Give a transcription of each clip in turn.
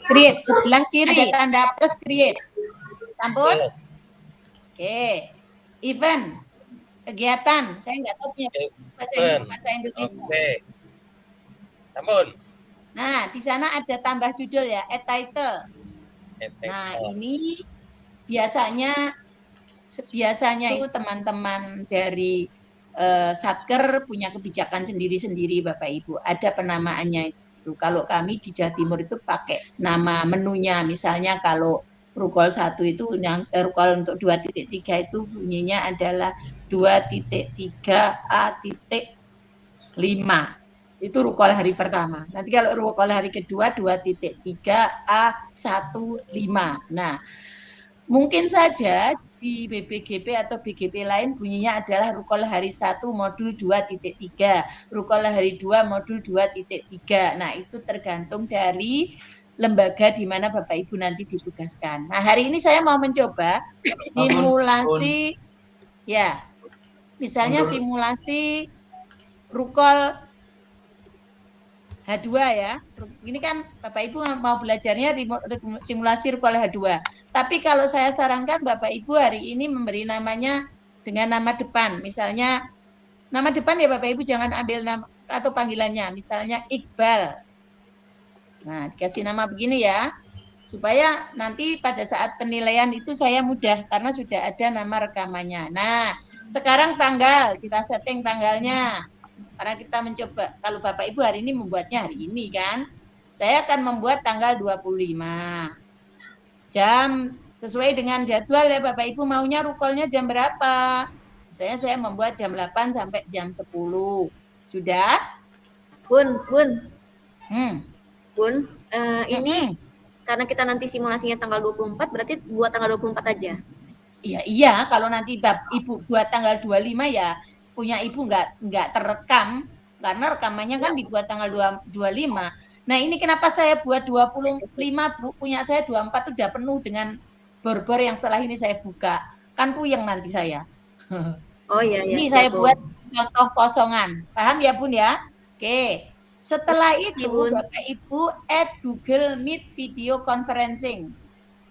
Create. Sebelah kiri ada tanda plus create. Sampun? Yes. Oke. Event. Kegiatan. Saya nggak tahu punya bahasa Indonesia. Oke. Sampun. Nah, di sana ada tambah judul ya, add title. Nah, ini biasanya itu teman-teman dari Satker punya kebijakan sendiri-sendiri Bapak Ibu. Ada penamaannya itu. Kalau kami di Jawa Timur itu pakai nama menunya. Misalnya kalau Rukol 1 itu Rukol untuk 2.3 itu bunyinya adalah 2.3A.5. Itu Rukol hari pertama. Nanti kalau Rukol hari kedua 2.3A15. Nah, mungkin saja di BPGP atau BGP lain bunyinya adalah Rukol hari 1 modul 2.3, Rukol hari 2 modul 2.3. Nah, itu tergantung dari lembaga di mana Bapak Ibu nanti ditugaskan. Nah, hari ini saya mau mencoba simulasi ya. Misalnya simulasi Rukol H2 ya. Ini kan Bapak Ibu mau belajarnya simulasi Rukol H2. Tapi kalau saya sarankan Bapak Ibu hari ini memberi namanya dengan nama depan. Misalnya nama depan ya Bapak Ibu jangan ambil nama atau panggilannya. Misalnya Iqbal. Nah, dikasih nama begini ya. Supaya nanti pada saat penilaian itu saya mudah karena sudah ada nama rekamannya. Nah, sekarang tanggal, kita setting tanggalnya. Karena kita mencoba, kalau Bapak Ibu hari ini membuatnya hari ini kan, saya akan membuat tanggal 25. Jam sesuai dengan jadwal ya Bapak Ibu, maunya rukolnya jam berapa? Misalnya saya membuat jam 8 sampai jam 10. Sudah? Bun. Bun, ini karena kita nanti simulasinya tanggal 24, berarti buat tanggal 24 aja? Iya, kalau nanti Ibu buat tanggal 25 ya, punya Ibu nggak terekam, karena rekamannya kan dibuat tanggal 25. Nah, ini kenapa saya buat 25, Bu? Punya saya 24 udah penuh dengan bor-bor yang setelah ini saya buka. Kan puyeng nanti saya. Oh iya, Ini saya buat contoh kosongan. Paham ya, Bun ya? Oke. Setelah itu, Bapak Ibu add Google Meet video conferencing.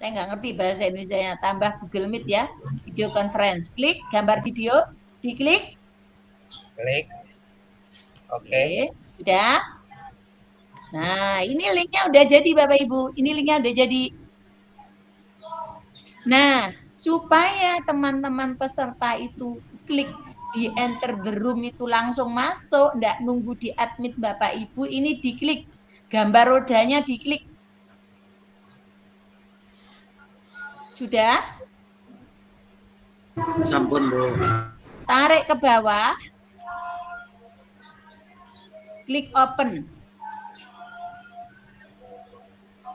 Saya nggak ngerti bahasa Indonesia-nya. Tambah Google Meet ya, video conference. Klik gambar video, diklik. Klik. Oke. Udah. Nah, ini linknya udah jadi Bapak Ibu. Ini linknya udah jadi. Nah, supaya teman-teman peserta itu klik di enter the room itu langsung masuk, enggak nunggu di admit Bapak Ibu, ini diklik. Gambar rodanya diklik. Sudah? Sampun, Bu. Tarik ke bawah. Klik open.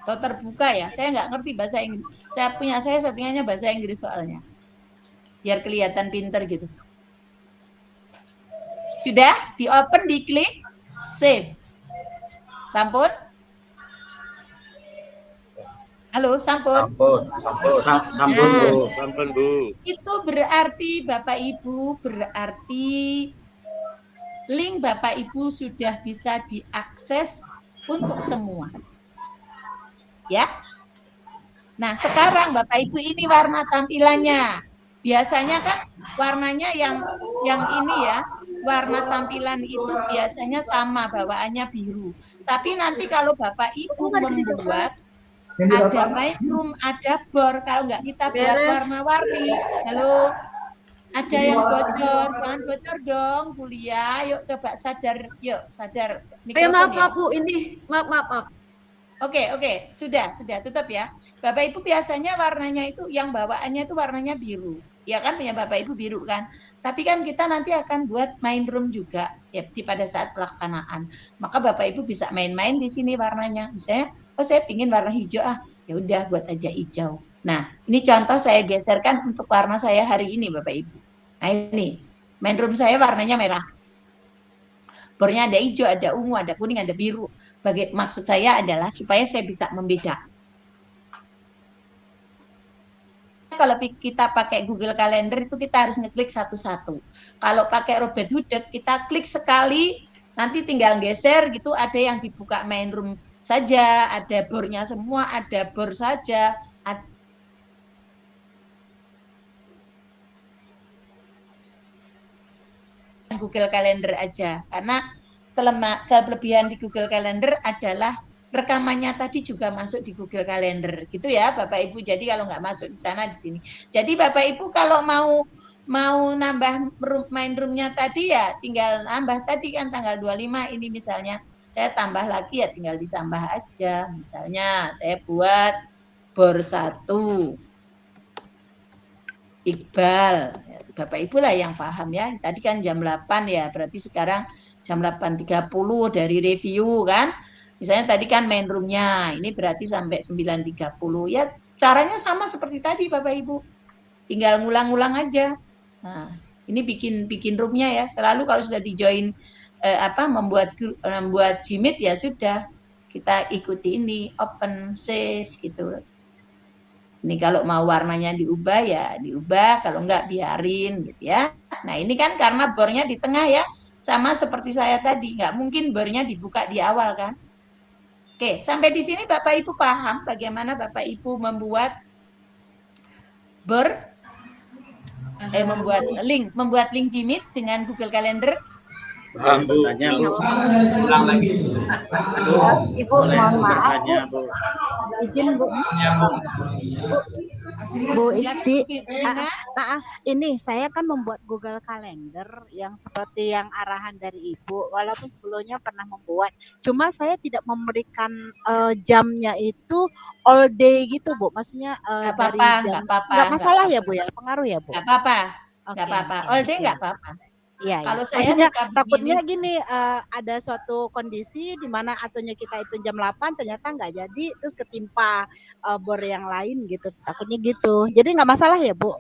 Atau terbuka ya. Saya nggak ngerti bahasa Inggris. Saya settingannya bahasa Inggris soalnya. Biar kelihatan pinter gitu. Sudah? Di open, diklik. Save. Sampun? Halo, sampun? Sampun, Bu. Sampun, Bu. Itu berarti Bapak Ibu, link Bapak Ibu sudah bisa diakses untuk semua. Ya. Nah, sekarang Bapak Ibu ini warna tampilannya. Biasanya kan warnanya yang ini ya, warna tampilan itu biasanya sama, bawaannya biru. Tapi nanti kalau Bapak Ibu membuat ada main room, ada bor, kalau nggak kita buat warna-warni. Halo, ada yang bocor, jangan bocor dong, kuliah. Yuk coba sadar, yuk sadar. Maaf Bu, ini maaf. Oke, sudah tutup ya. Bapak Ibu biasanya warnanya itu yang bawaannya itu warnanya biru. Ya kan punya Bapak Ibu biru kan. Tapi kan kita nanti akan buat main room juga ya pada saat pelaksanaan. Maka Bapak Ibu bisa main-main di sini warnanya. Misalnya, saya pingin warna hijau ya udah buat aja hijau. Nah, ini contoh saya geserkan untuk warna saya hari ini Bapak Ibu. Nah, ini main room saya warnanya merah. Bornya ada hijau, ada ungu, ada kuning, ada biru. Maksud saya adalah supaya saya bisa membedakan. Kalau kita pakai Google Calendar itu kita harus ngeklik satu-satu. Kalau pakai Robert Hood kita klik sekali, nanti tinggal geser gitu, ada yang dibuka main room saja, ada bornya semua, ada bor saja, Google Calendar aja. Karena kelebihan di Google Calendar adalah rekamannya tadi juga masuk di Google Calendar, gitu ya Bapak Ibu. Jadi kalau nggak masuk di sana di sini. Jadi Bapak Ibu kalau mau nambah main roomnya tadi ya tinggal nambah tadi kan tanggal 25 ini misalnya saya tambah lagi ya tinggal ditambah aja. Misalnya saya buat bor 1 Iqbal. Bapak Ibu lah yang paham ya. Tadi kan jam 8 ya, berarti sekarang jam 8.30 dari review kan. Misalnya tadi kan main room-nya, ini berarti sampai 9.30. Ya caranya sama seperti tadi Bapak Ibu. Tinggal ngulang-ngulang aja. Nah, ini bikin room-nya ya. Selalu kalau sudah di-join membuat Gmeet ya sudah. Kita ikuti ini, open, save gitu. Ini kalau mau warnanya diubah ya diubah, kalau enggak biarin gitu ya. Nah ini kan karena bornya di tengah ya, sama seperti saya tadi, nggak mungkin bornya dibuka di awal kan. Oke, sampai di sini Bapak Ibu paham bagaimana Bapak Ibu membuat membuat link Gmeet dengan Google Calendar. Paham, Bu. Ulang lagi. Ibu, mohon maaf, Bu. Izin, Bu. Bu Isti, ini saya kan membuat Google Calendar yang seperti yang arahan dari Ibu, walaupun sebelumnya pernah membuat. Cuma saya tidak memberikan jamnya itu all day gitu, Bu. Maksudnya dari jam. Nggak masalah ya, Bu ya? Pengaruh ya, Bu? Nggak apa-apa. Nggak apa-apa. All day nggak apa-apa. Iya, kalau ya. saya Maksudnya suka takutnya gini, ada suatu kondisi di mana atunya kita itu jam 8 ternyata nggak jadi, terus ketimpa bor yang lain gitu. Takutnya gitu. Jadi nggak masalah ya, Bu?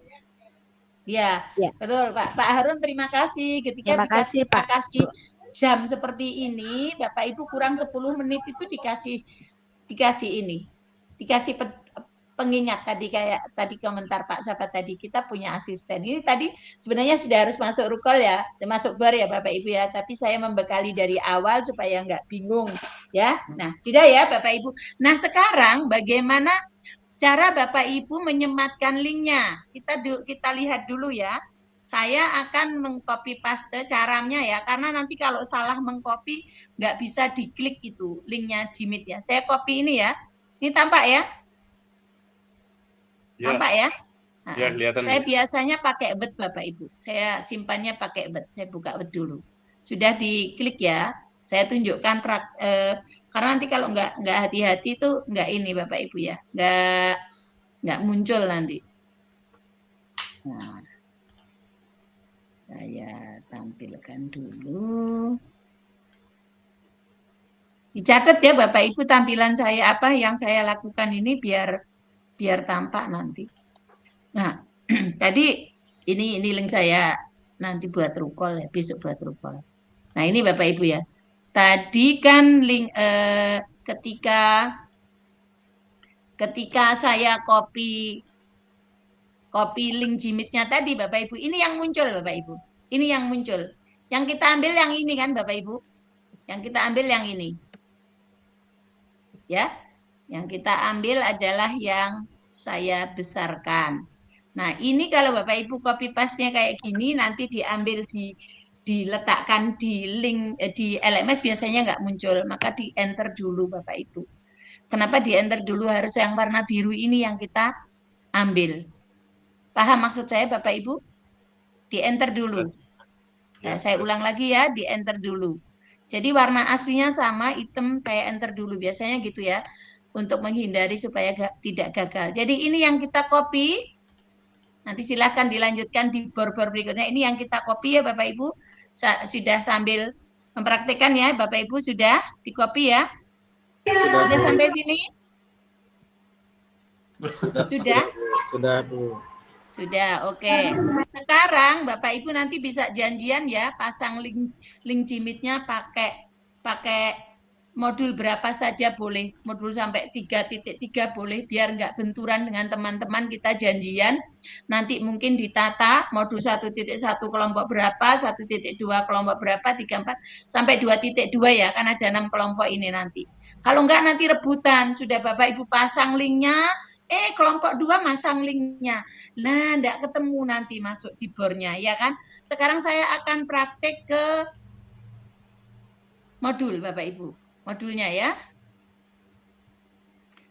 Ya, betul Pak. Pak Harun terima kasih. Ketika Terima kasih, kita Pak. kasih jam seperti ini, Bapak Ibu kurang 10 menit itu dikasih ini. Dikasih pengingat tadi kayak tadi komentar Pak Sahabat tadi kita punya asisten. Ini tadi sebenarnya sudah harus masuk rukol ya, masuk bar ya Bapak Ibu ya. Tapi saya membekali dari awal supaya nggak bingung ya. Nah, sudah ya Bapak Ibu. Nah sekarang bagaimana cara Bapak Ibu menyematkan linknya? Kita lihat dulu ya. Saya akan mengcopy paste caranya ya, karena nanti kalau salah mengcopy nggak bisa diklik itu linknya Gmeet ya. Saya copy ini ya. Ini tampak ya? Tampak ya? Nah, Ya, kelihatan. Saya biasanya pakai word Bapak Ibu. Saya simpannya pakai word. Saya buka word dulu. Sudah diklik ya. Saya tunjukkan karena nanti kalau nggak hati-hati itu nggak ini Bapak Ibu ya. Nggak muncul nanti. Nah, saya tampilkan dulu. Dicatat ya Bapak Ibu tampilan saya apa yang saya lakukan ini biar tampak nanti. Nah, tadi ini link saya nanti buat rukol ya, besok buat rukol. Nah, ini Bapak Ibu ya. Tadi kan link ketika saya copy link Gmeet-nya tadi Bapak Ibu, ini yang muncul Bapak Ibu. Ini yang muncul. Yang kita ambil yang ini kan Bapak Ibu. Yang kita ambil yang ini. Ya. Yang kita ambil adalah yang saya besarkan. Nah, ini kalau Bapak Ibu copy paste-nya kayak gini, nanti diambil diletakkan di link di LMS biasanya nggak muncul, maka di enter dulu Bapak Ibu. Kenapa di enter dulu harus yang warna biru ini yang kita ambil? Paham maksud saya Bapak Ibu? Di enter dulu. Nah, saya ulang lagi ya, di enter dulu. Jadi warna aslinya sama, hitam saya enter dulu. Biasanya gitu ya, untuk menghindari supaya tidak gagal. Jadi ini yang kita copy. Nanti silahkan dilanjutkan di bor-bor berikutnya. Ini yang kita copy ya Bapak Ibu. Sudah sambil mempraktikkan ya Bapak Ibu, sudah di copy ya. Sudah sampai sini? Sudah? Sudah, Bu. Sudah, oke. Sekarang Bapak Ibu nanti bisa janjian ya, pasang link Gmeet-nya pakai modul berapa saja boleh, modul sampai 3.3 boleh, biar nggak benturan dengan teman-teman, kita janjian, nanti mungkin ditata modul 1.1 kelompok berapa, 1.2 kelompok berapa, 3, 4, sampai 2.2 ya, kan ada 6 kelompok ini nanti. Kalau nggak nanti rebutan, sudah Bapak Ibu pasang linknya, kelompok 2 masang linknya, nah nggak ketemu nanti masuk di bornya, ya kan. Sekarang saya akan praktek ke modul Bapak Ibu. Modulnya ya.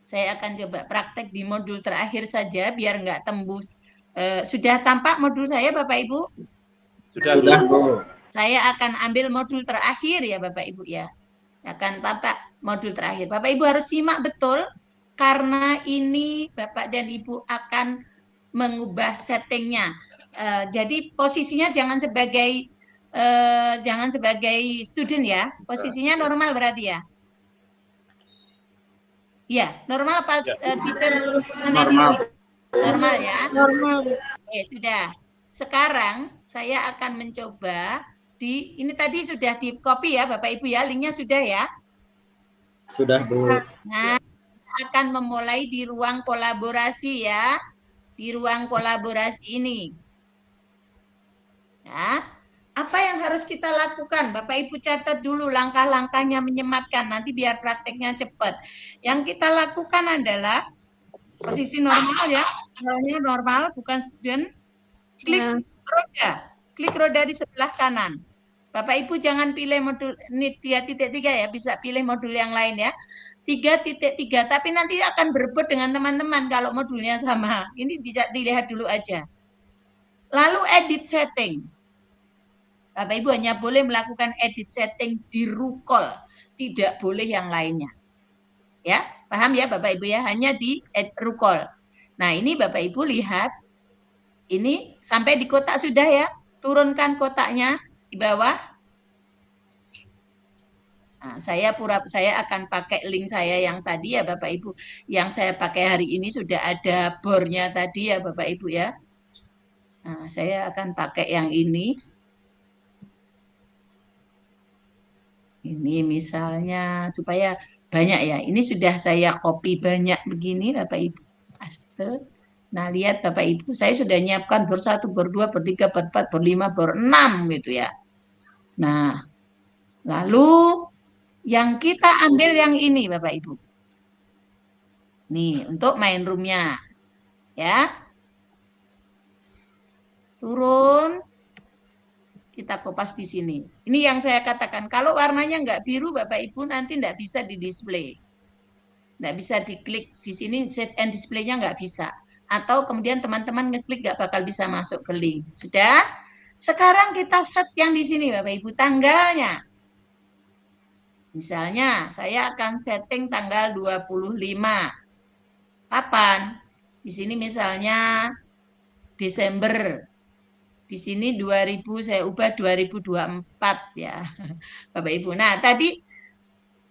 Saya akan coba praktek di modul terakhir saja biar nggak tembus. Sudah tampak modul saya Bapak Ibu? Sudah, Bu. Saya akan ambil modul terakhir ya Bapak Ibu ya. Akan tampak modul terakhir. Bapak Ibu harus simak betul karena ini Bapak dan Ibu akan mengubah settingnya. Jadi posisinya jangan sebagai student ya. Posisinya normal berarti ya. Ya, normal apa teacher? Normal. Normal ya. Normal. Oke, sudah. Sekarang saya akan mencoba ini tadi sudah di copy ya Bapak Ibu ya, linknya sudah ya. Sudah, Bu. Nah, akan memulai di ruang kolaborasi ya. Di ruang kolaborasi ini. Ya. Apa yang harus kita lakukan? Bapak Ibu catat dulu langkah-langkahnya menyematkan, nanti biar prakteknya cepat. Yang kita lakukan adalah posisi normal ya, normal bukan student. Klik roda di sebelah kanan. Bapak Ibu jangan pilih modul ini 3.3 ya, bisa pilih modul yang lain ya. 3.3, tapi nanti akan berebut dengan teman-teman kalau modulnya sama. Ini dilihat dulu aja. Lalu edit setting. Bapak Ibu hanya boleh melakukan edit setting di Rukol, tidak boleh yang lainnya. Ya, paham ya Bapak Ibu ya, hanya di Rukol. Nah, ini Bapak Ibu lihat, ini sampai di kotak sudah ya, turunkan kotaknya di bawah. Nah, saya akan pakai link saya yang tadi ya Bapak Ibu, yang saya pakai hari ini sudah ada bornya tadi ya Bapak Ibu ya. Nah, saya akan pakai yang ini. Ini misalnya supaya banyak ya. Ini sudah saya copy banyak begini Bapak Ibu. Paste. Nah, lihat Bapak Ibu, saya sudah nyiapkan bor 1, bor 2, bor 3, bor 4, bor 5, bor 6 gitu ya. Nah, lalu yang kita ambil yang ini Bapak Ibu. Nih, untuk main room-nya. Ya. Turun. Kita kopas di sini. Ini yang saya katakan, kalau warnanya nggak biru Bapak Ibu nanti nggak bisa di display. Nggak bisa diklik di sini, save and display-nya nggak bisa. Atau kemudian teman-teman ngeklik nggak bakal bisa masuk ke link. Sudah? Sekarang kita set yang di sini Bapak Ibu, tanggalnya. Misalnya, saya akan setting tanggal 25. Kapan? Di sini misalnya Desember. Di sini 2000 saya ubah 2024 ya. Bapak Ibu. Nah, tadi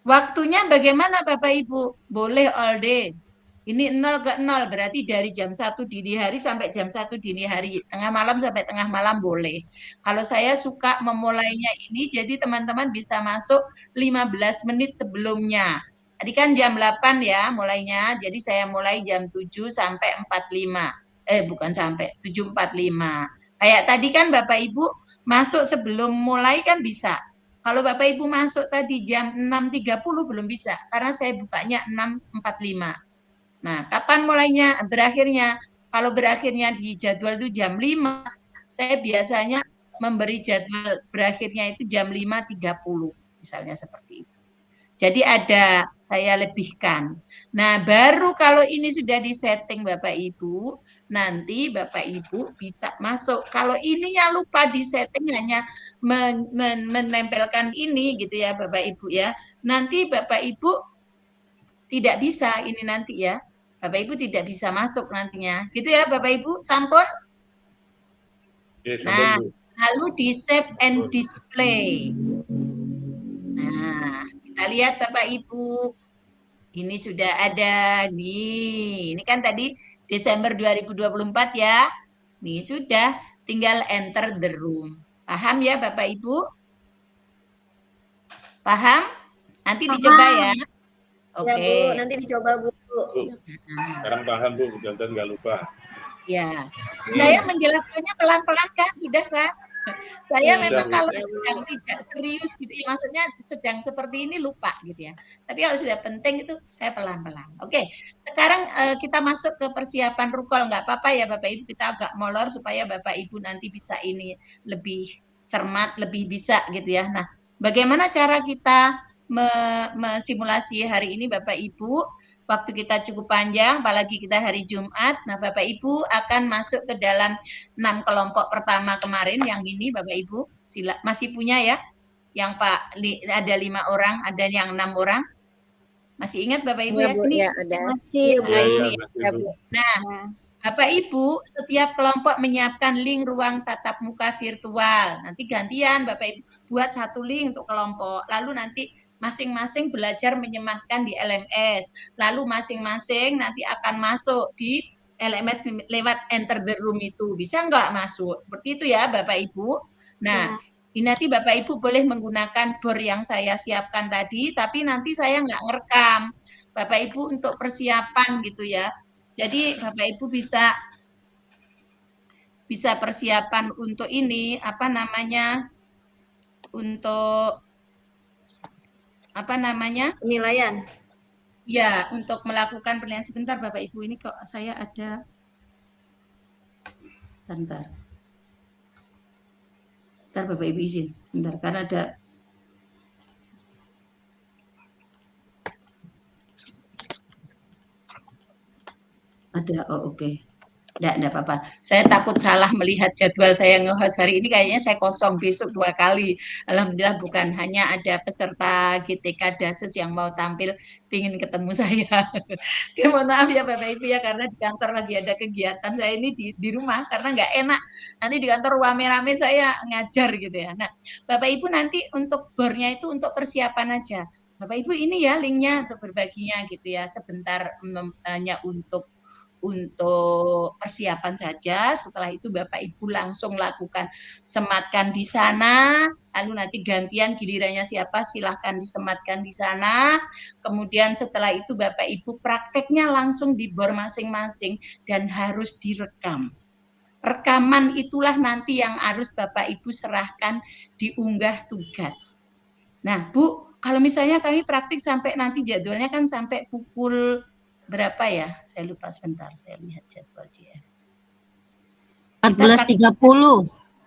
waktunya bagaimana Bapak Ibu? Boleh all day. Ini 0 ke 0 berarti dari jam 1 dini hari sampai jam 1 dini hari. Tengah malam sampai tengah malam boleh. Kalau saya suka memulainya ini jadi teman-teman bisa masuk 15 menit sebelumnya. Tadi kan jam 8 ya mulainya. Jadi saya mulai jam 7 sampai 45. Bukan sampai 7.45. Kayak tadi kan Bapak Ibu masuk sebelum mulai kan bisa. Kalau Bapak Ibu masuk tadi jam 6.30 belum bisa, karena saya bukanya 6.45. Nah, kapan mulainya, berakhirnya? Kalau berakhirnya di jadwal itu jam 5, saya biasanya memberi jadwal berakhirnya itu jam 5.30, misalnya seperti itu. Jadi ada saya lebihkan. Nah, baru kalau ini sudah disetting Bapak Ibu, nanti Bapak Ibu bisa masuk. Kalau ininya lupa disetting hanya menempelkan ini gitu ya Bapak Ibu ya. Nanti Bapak Ibu tidak bisa ini nanti ya. Bapak Ibu tidak bisa masuk nantinya. Gitu ya Bapak Ibu, sampun? Nah, lalu di save and display. Nah, kita lihat Bapak Ibu. Ini sudah ada nih. Ini kan tadi Desember 2024 ya. Nih sudah, tinggal enter the room. Paham ya Bapak Ibu? Paham? Nanti dicoba ya. Ya Oke. Bu, nanti dicoba Bu. Sekarang paham Bu, mudah-mudahan nggak lupa. Ya, saya menjelaskannya pelan-pelan kan, sudah kan? Saya memang kalau sedang tidak serius gitu ya, maksudnya sedang seperti ini lupa gitu ya. Tapi kalau sudah penting itu saya pelan-pelan. Oke, sekarang kita masuk ke persiapan rukol. Nggak apa-apa ya Bapak Ibu, kita agak molor supaya Bapak Ibu nanti bisa ini lebih cermat, lebih bisa gitu ya. Nah, bagaimana cara kita simulasi hari ini Bapak Ibu? Waktu kita cukup panjang, apalagi kita hari Jumat. Nah, Bapak Ibu akan masuk ke dalam 6 kelompok pertama kemarin yang ini Bapak Ibu masih punya ya, yang Pak ada 5 orang, ada yang 6 orang, masih ingat Bapak Ibu ya? Bu, Ini ya ada. Masih. ini Ya, Bu. Nah, Bapak Ibu setiap kelompok menyiapkan link ruang tatap muka virtual. Nanti gantian Bapak Ibu buat satu link untuk kelompok. Lalu nanti masing-masing belajar menyematkan di LMS. Lalu masing-masing nanti akan masuk di LMS lewat enter the room itu. Bisa nggak masuk? Seperti itu ya Bapak Ibu. Nah, ini nanti Bapak Ibu boleh menggunakan bor yang saya siapkan tadi, tapi nanti saya nggak ngerekam. Bapak Ibu untuk persiapan gitu ya. Jadi Bapak Ibu bisa persiapan untuk ini, apa namanya, untuk apa namanya? Penilaian. Ya, untuk melakukan penilaian. Sebentar Bapak Ibu, ini kok saya ada, bentar Bapak Ibu izin, sebentar, karena ada, oh oke. Enggak apa-apa. Saya takut salah melihat jadwal saya nge-host hari ini, kayaknya saya kosong besok 2 kali. Alhamdulillah bukan, hanya ada peserta GTK Dasus yang mau tampil, pingin ketemu saya. Mohon maaf ya Bapak Ibu ya, karena di kantor lagi ada kegiatan, saya ini di rumah karena nggak enak. Nanti di kantor rame-rame saya ngajar gitu ya. Nah, Bapak Ibu nanti untuk bornya itu untuk persiapan aja. Bapak Ibu ini ya linknya untuk berbaginya gitu ya, sebentar hanya untuk persiapan saja. Setelah itu Bapak Ibu langsung lakukan, sematkan di sana, lalu nanti gantian gilirannya siapa silahkan disematkan di sana. Kemudian setelah itu Bapak Ibu prakteknya langsung di bor masing-masing dan harus direkam. Rekaman itulah nanti yang harus Bapak Ibu serahkan diunggah tugas. Nah Bu, kalau misalnya kami praktik sampai nanti jadwalnya kan sampai pukul berapa ya? Saya lupa, sebentar, saya lihat jadwal JF. 14.30.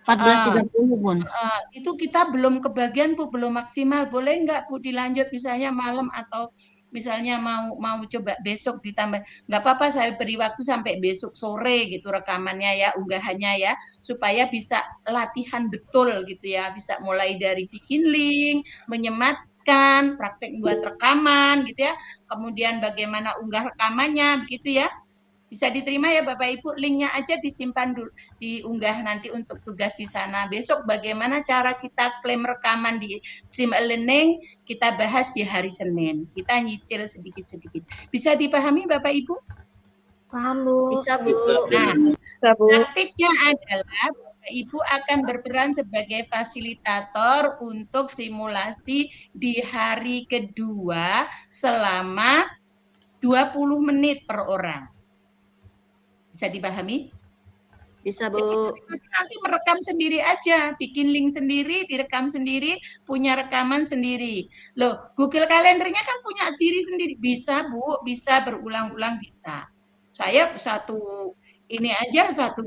14.30 Bun. Itu kita belum kebagian Bu, belum maksimal. Boleh nggak Bu dilanjut misalnya malam atau misalnya mau coba besok ditambah. Nggak apa-apa, saya beri waktu sampai besok sore gitu rekamannya ya, unggahannya ya, supaya bisa latihan betul gitu ya, bisa mulai dari bikin link, menyematkan, praktek buat rekaman gitu ya, kemudian bagaimana unggah rekamannya begitu ya. Bisa diterima ya Bapak Ibu, linknya aja disimpan dulu, diunggah nanti untuk tugas di sana. Besok bagaimana cara kita klaim rekaman di Sim Learning, kita bahas di hari Senin. Kita nyicil sedikit-sedikit. Bisa dipahami Bapak Ibu? Paham Bu. Bisa Bu. Nah, praktiknya adalah Bapak Ibu akan berperan sebagai fasilitator untuk simulasi di hari kedua selama 20 menit per orang. Bisa dipahami? Bisa Bu. Nanti merekam sendiri aja, bikin link sendiri, direkam sendiri, punya rekaman sendiri. Loh, Google Kalendernya kan punya diri sendiri. Bisa Bu, bisa berulang-ulang bisa. Saya satu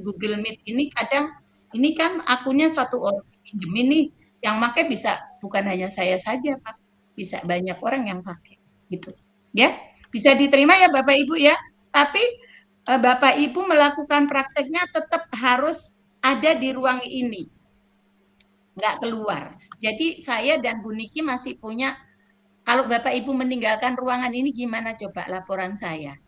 Google Meet ini kadang, ini kan akunnya satu orang pinjemin nih, yang pakai bisa bukan hanya saya saja Pak, bisa banyak orang yang pakai gitu. Ya, bisa diterima ya Bapak Ibu ya. Tapi Bapak Ibu melakukan prakteknya tetap harus ada di ruang ini, nggak keluar. Jadi saya dan Bu Niki masih punya, kalau Bapak Ibu meninggalkan ruangan ini gimana coba laporan saya?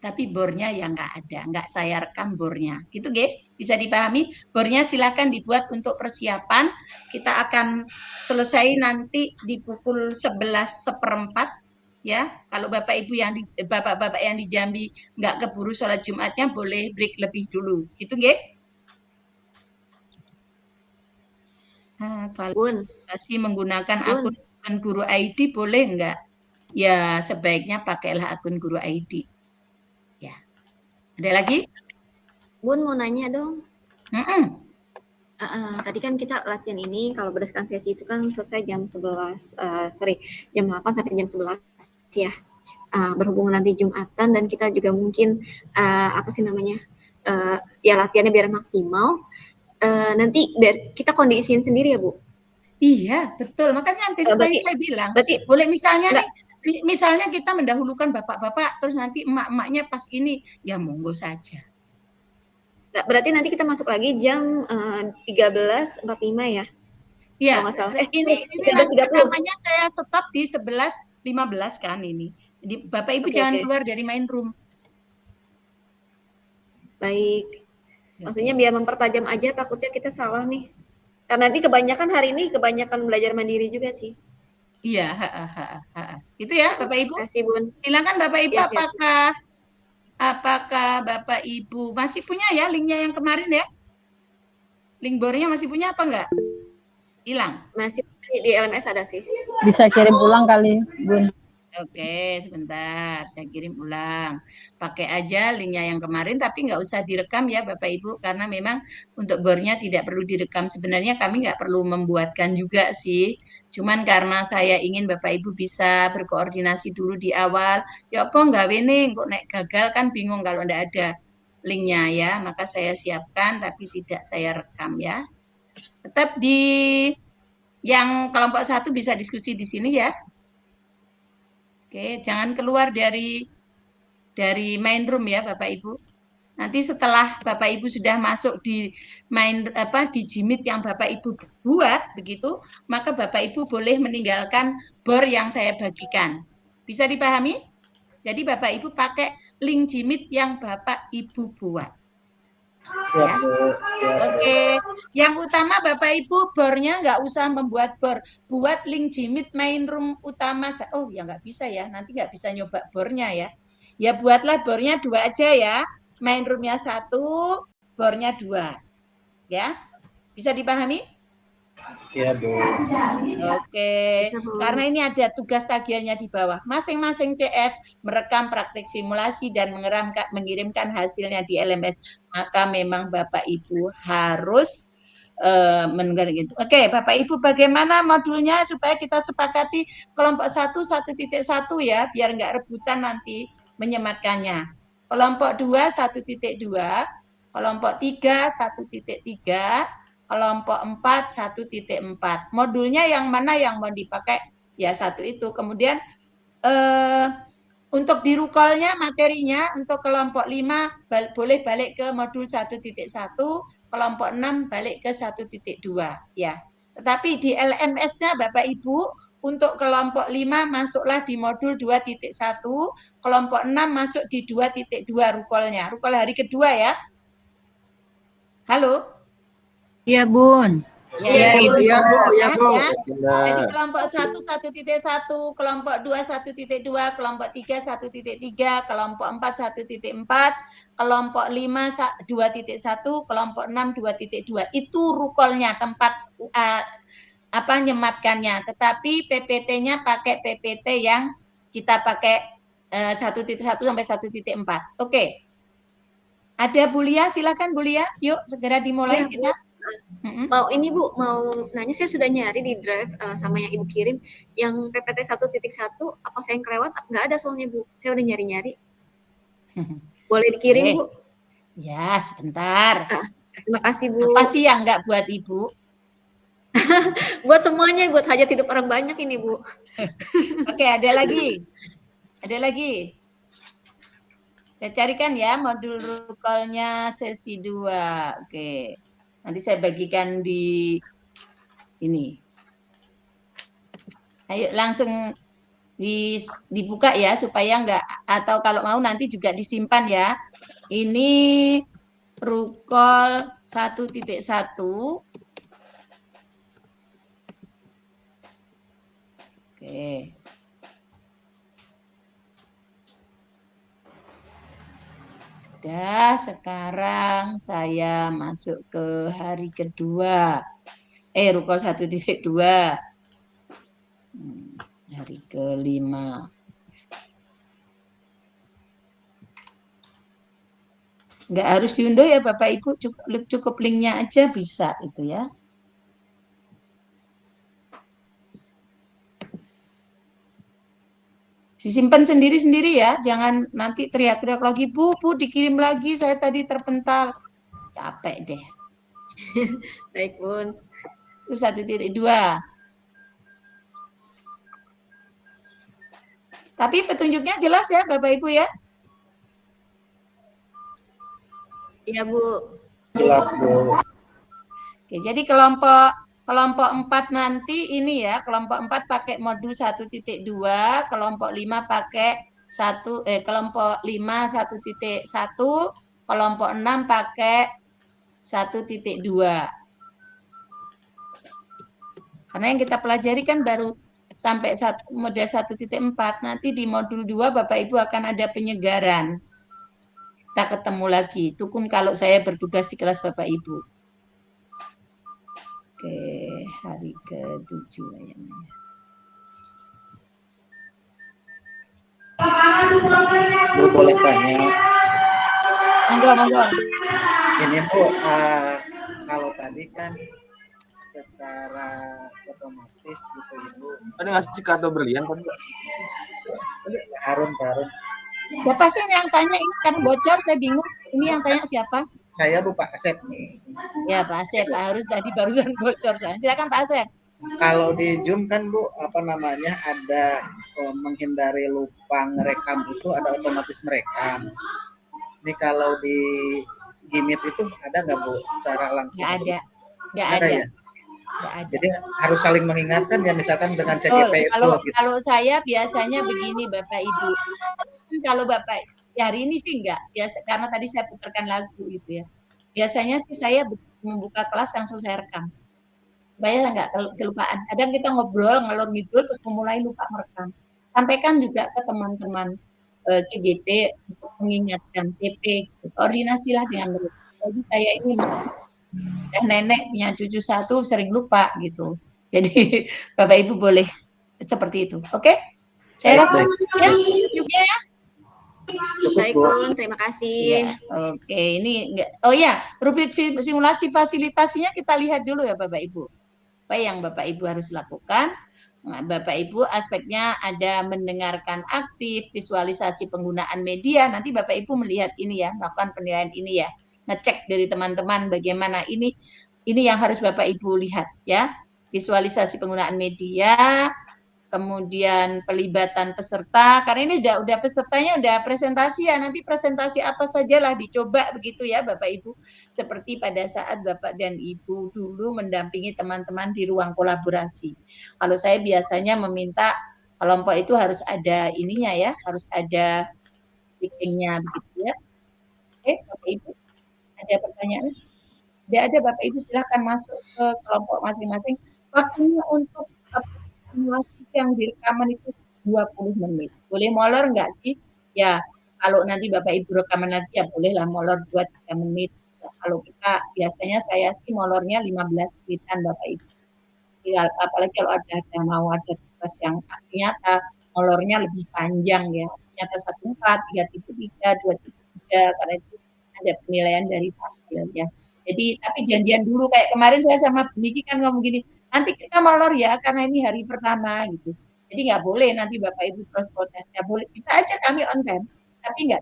Tapi bornya ya nggak ada, nggak saya rekam bornya. Gitu, Ge? Bisa dipahami? Bornya silakan dibuat untuk persiapan. Kita akan selesai nanti di pukul 11:15. Ya, kalau Bapak Ibu yang Bapak-bapak yang di Jambi nggak keburu sholat Jumatnya boleh break lebih dulu. Gitu, Ge? Nah, kalau Bun. masih menggunakan akun akun guru ID boleh enggak? Ya sebaiknya pakailah akun guru ID. Ya. Ada lagi? Bun mau nanya dong. Mm-mm. Tadi kan kita latihan ini kalau berdasarkan sesi itu kan selesai jam 11, jam 8 sampai jam 11 ya. Berhubung nanti Jumatan dan kita juga mungkin ya latihannya biar maksimal. Nanti biar kita kondisiin sendiri ya Bu. Iya, betul. Makanya tadi saya bilang, boleh misalnya enggak, nih, misalnya kita mendahulukan bapak-bapak, terus nanti emak-emaknya pas ini, ya monggo saja. Berarti nanti kita masuk lagi jam 13.45 ya? Iya, kalau nggak salah. ini 13.30. rekamannya saya stop di 11.15 kan ini. Jadi Bapak Ibu jangan keluar dari main room. Baik. Maksudnya biar mempertajam aja, takutnya kita salah nih. Karena nanti hari ini kebanyakan belajar mandiri juga sih. Iya, itu ya Bapak Ibu. Terima kasih Bun. Silakan Bapak Ibu, Ya, apakah Bapak Ibu masih punya ya linknya yang kemarin ya? Link bornya masih punya apa enggak? Hilang? Masih di LMS ada sih. Bisa kirim ulang kali, Bun. Oke, sebentar, saya kirim ulang. Pakai aja linknya yang kemarin, tapi nggak usah direkam ya Bapak Ibu, karena memang untuk bornya tidak perlu direkam. Sebenarnya kami nggak perlu membuatkan juga sih, cuman karena saya ingin Bapak Ibu bisa berkoordinasi dulu di awal. Ya apa nggak wening, kok nek gagal kan bingung kalau nggak ada linknya ya, maka saya siapkan, tapi tidak saya rekam ya. Tetap di yang kelompok 1 bisa diskusi di sini ya. Oke, jangan keluar dari main room ya Bapak Ibu. Nanti setelah Bapak Ibu sudah masuk di di Jimit yang Bapak Ibu buat begitu, maka Bapak Ibu boleh meninggalkan bor yang saya bagikan. Bisa dipahami? Jadi Bapak Ibu pakai link Jimit yang Bapak Ibu buat. Siap, Ya. Bu. Siap, Oke, yang utama Bapak Ibu bornya nggak usah membuat bor, buat link Jimit main room utama. Oh ya nggak bisa ya, nanti nggak bisa nyoba bornya ya. Ya buatlah bornya 2 aja ya, main roomnya 1, bornya 2, ya. Bisa dipahami? Iya, Bu. Oke, karena ini ada tugas tagihannya di bawah. Masing-masing CF merekam praktik simulasi dan mengirimkan hasilnya di LMS. Maka memang Bapak Ibu harus menunggu gitu. Oke, Bapak Ibu bagaimana modulnya supaya kita sepakati kelompok 1 1.1 ya, biar nggak rebutan nanti menyematkannya. Kelompok 2 1.2, kelompok 3 1.3, kelompok 4 1.4. Modulnya yang mana yang mau dipakai? Ya 1 itu. Kemudian untuk di rukolnya materinya untuk kelompok 5 boleh balik ke modul 1.1, kelompok 6 balik ke 1.2 ya. Tetapi di LMS-nya Bapak Ibu untuk kelompok 5 masuklah di modul 2.1, kelompok 6 masuk di 2.2 rukolnya. Rukol hari kedua ya. Halo? Iya, Bun. Ya, Bu. Ya, Bu. Jadi kelompok 1 1.1, kelompok 2 1.2, kelompok 3 1.3, kelompok 4 1.4, kelompok 5 2.1, kelompok 6 2.2. Itu rukolnya, tempat nyematkannya. Tetapi PPT-nya pakai PPT yang kita pakai 1.1 sampai 1.4. Oke. Ada Bulia, silakan Bulia. Yuk segera dimulai kita. Mau nanya, saya sudah nyari di drive sama yang Ibu kirim yang PPT 1.1, apa saya yang kelewat? Nggak ada soalnya Bu, saya udah nyari-nyari. Boleh dikirim Bu? Ya, sebentar. Terima kasih Bu. Apa sih yang nggak buat Ibu? Buat semuanya, buat hajat hidup orang banyak ini Bu. Oke, ada lagi. Ada lagi. Saya carikan ya modul rukolnya sesi 2. Oke. Nanti saya bagikan di ini. Ayo langsung dibuka ya supaya enggak, atau kalau mau nanti juga disimpan ya. Ini rukol 1.1. Oke. Sudah, sekarang saya masuk ke hari kedua. Rukol 1.2. hari ke-5. Nggak harus diunduh ya Bapak Ibu, cukup linknya aja bisa itu ya. Disimpan sendiri-sendiri ya, jangan nanti teriak-teriak lagi, Bu, dikirim lagi, saya tadi terpental. Capek deh. Baik, Bun. Itu 1.2. Tapi petunjuknya jelas ya Bapak Ibu ya? Iya, Bu. Jelas, Bu. Oke, jadi kelompok 4 nanti ini ya, kelompok 4 pakai modul 1.2, kelompok 5 pakai kelompok 5 1.1, kelompok 6 pakai 1.2. Karena yang kita pelajari kan baru sampai model 1.4, nanti di modul 2 Bapak Ibu akan ada penyegaran. Kita ketemu lagi, itu pun kalau saya bertugas di kelas Bapak Ibu. Oke, hari ke-7 kayaknya. Bu boleh tanya. Monggo. Ini Bu, kalau tadi kan secara otomatis gitu Ibu. Ada ngasih kartu berlian kan? Harun. Siapa sih yang tanya ini kan bocor, saya bingung. Ini yang tanya siapa? Saya Bu Pak Asep. Ya Pak Asep, Pak Harus tadi barusan bocor. Silakan Pak Asep. Kalau di Zoom kan Bu, ada menghindari lupa ngerekam itu ada otomatis merekam. Ini kalau di Gimit itu ada nggak Bu cara langsung? Nggak ada. Ya. Nggak ada. Jadi harus saling mengingatkan ya, misalkan dengan CGP itu. Kalau saya biasanya begini Bapak Ibu. Kalau Bapak hari ini sih enggak, biasa karena tadi saya putarkan lagu gitu ya. Biasanya sih saya membuka kelas langsung saya rekam. Supaya enggak kelupaan. Kadang kita ngobrol ngalor ngidul terus memulai lupa merekam. Sampaikan juga ke teman-teman CGP untuk mengingatkan TP, koordinasilah dengan mereka. Jadi saya ini dan nenek punya cucu 1 sering lupa gitu. Jadi Bapak Ibu boleh seperti itu. Oke? Saya rasa ya petunjuknya ya. Baik, Bun, terima kasih. Ya, oke, ini enggak. Oh ya, rubrik simulasi fasilitasinya kita lihat dulu ya Bapak Ibu. Apa yang Bapak Ibu harus lakukan? Nah, Bapak Ibu aspeknya ada mendengarkan aktif, visualisasi penggunaan media. Nanti Bapak Ibu melihat ini ya, melakukan penilaian ini ya. Ngecek dari teman-teman bagaimana ini yang harus Bapak Ibu lihat ya. Visualisasi penggunaan media, kemudian pelibatan peserta, karena ini udah pesertanya udah presentasi ya, nanti presentasi apa sajalah dicoba begitu ya Bapak Ibu, seperti pada saat Bapak dan Ibu dulu mendampingi teman-teman di ruang kolaborasi. Kalau saya biasanya meminta kelompok itu harus ada ininya ya, harus ada speakingnya begitu ya. Oke Bapak Ibu, ada pertanyaan? Tidak ada Bapak Ibu silahkan masuk ke kelompok masing-masing. Waktunya untuk simulasi yang direkaman itu 20 menit. Boleh molor enggak sih? Ya, kalau nanti Bapak Ibu rekaman lagi ya bolehlah molor 2-3 menit. Ya, kalau kita biasanya saya sih molornya 15 menitan Bapak Ibu. Ya, apalagi kalau mau ada tugas yang aksi nyata, molornya lebih panjang ya. Nyata 1.4, 3.3, 2.3, karena itu ada penilaian dari hasil ya. Jadi tapi janjian dulu kayak kemarin saya sama Bu Niki kan ngomong gini, nanti kita molor ya karena ini hari pertama gitu. Jadi nggak boleh nanti Bapak Ibu terus protes. Ya boleh, bisa aja kami on time, tapi nggak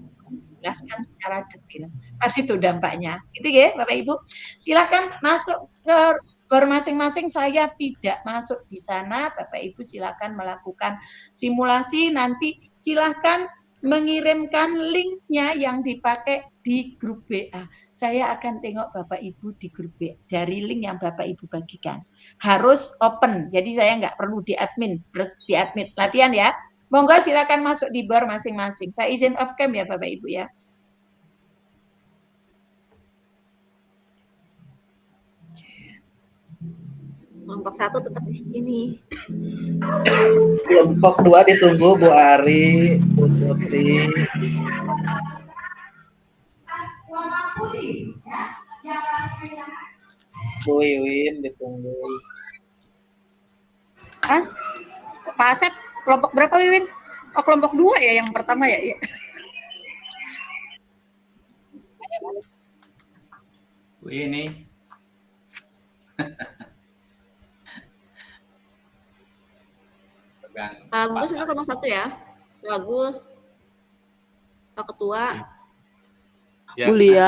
jelaskan secara detail. Kan itu dampaknya. Gitu ya Bapak Ibu. Silakan masuk ke masing-masing, saya tidak masuk di sana. Bapak Ibu silakan melakukan simulasi, nanti silakan mengirimkan linknya yang dipakai di grup WA. Saya akan tengok Bapak Ibu di grup WA dari link yang Bapak Ibu bagikan. Harus open, jadi saya nggak perlu di-admin, terus di-admit latihan ya. Monggo silakan masuk di bar masing-masing. Saya izin off cam ya Bapak Ibu ya. Kelompok 1 tetap di sini. Kelompok 2 ditunggu Bu Ari, Bu Putri. Bu Iwin ditunggu. Pak Asep kelompok berapa Wiwin? Oh kelompok 2 ya yang pertama ya? Ya. Bu ini. Bagus itu kelompok 1 ya. Bagus. Pak Ketua. Ya. Mulia.